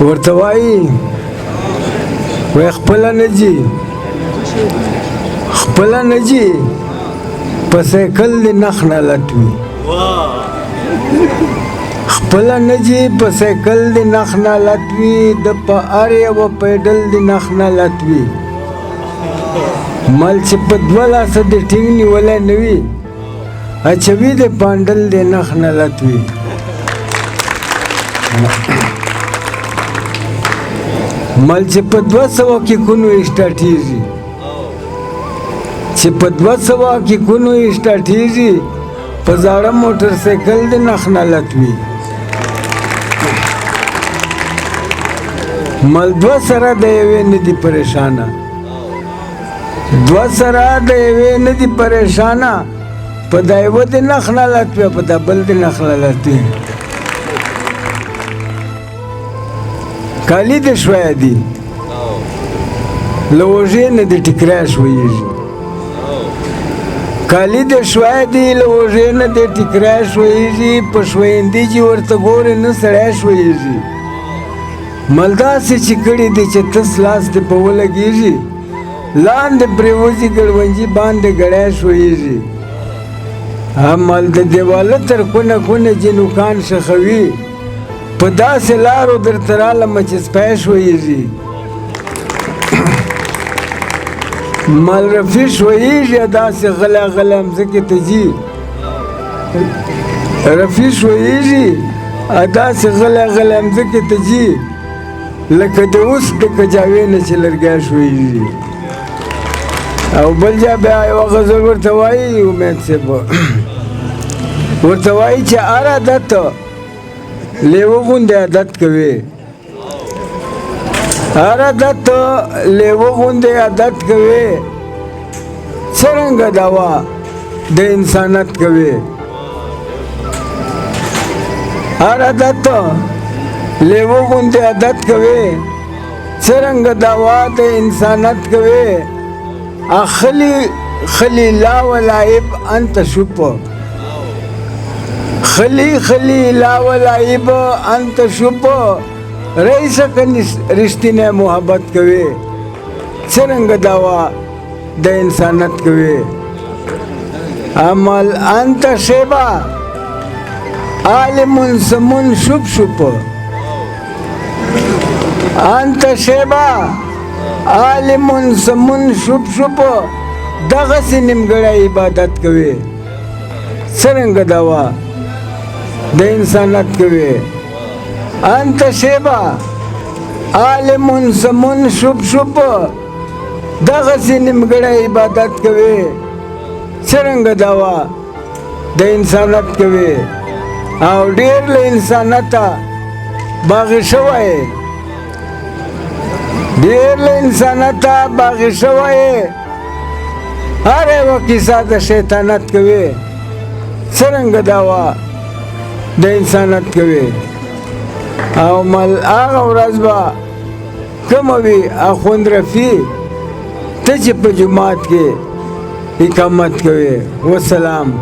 ورته وایي وایي خپله نه ځي خپله نه ځي په سایکل د نخ نه لټوي خپله نه ځي په سایکل د نخ نه لټوي د په هر یوه پیډل د نخ نه لټوي مل چې په دوه لاسه د ټینګ نیولی نه وي اچوي د پانډل د نخ نه لټوي مل چې په 200 کې کونو اسټاټیږي چې په 200 کې کونو اسټاټیږي په زاړه موټر سایکل د نخ نه لټوي مل 2 سره د یوې نه دي پریشانه 2 سره د یوې نه دي پریشانه په دا یوه د نخ نه لټوي په دا بل د نخ نه لټوي کالی د شویه دي له اوږې نه د ټیکری شویږي کالی د شویه دي له اوږې نه د ټیکری شویږي په شویندي چې ورته ګورې نه سړی شویږي مل داسې چې کړي دي چې تس لاس دې په ولګېږي لاندې پرېوځي ګړونجي باندې ګړی شویږي مل د دیواله تر کونه کونه جنوکان شخوي په داسې لارو درته رالمه چې سپی شویږي مل رفي شویږي داسې غلی غلی مځکې ته ځي رفي شویږي داسې غلی غلی مځکې ته ځي لکه د اوس د کجاوې نه چې لرګی شویږي او بل جا بیا یوه غزل ورته وایي امید صاحب ورته وایي چې هر عادت لیوه غوندې عادت کوي هر عادت لیوه غوندې عادت کوي څرنګه دوا د انسانت کوي هر عادت لیوه غوندې عادت کوي څرنګه دوا د انسانت کوي خلی لا ولایب انت شپ خلی لا ولایب انت شپ رئیس رشتینه محبت کوي څرنګه دوا د انسانت کوي عمل انت شیبا عالم سمون شپ شپ انت شیبا عالم سمون شپ شپ دغسې نیمګړی عبادت کوي څرنګه دوا د انسانت کوي انت شیبا عالم سمون شپ شپ دغسې نیمګړی عبادت کوي څرنګه دوا د انسانت کوي او ډېر له انسانته باغی شوی ډېر له انسانته باغی شوی هر یوه کیسه د شیطانت کوي څرنګه دوا د انسانت کوي او مل هغه ورځ به کومه وي اخوند رفي ته چې په جومات کې اقامت کوي وسلام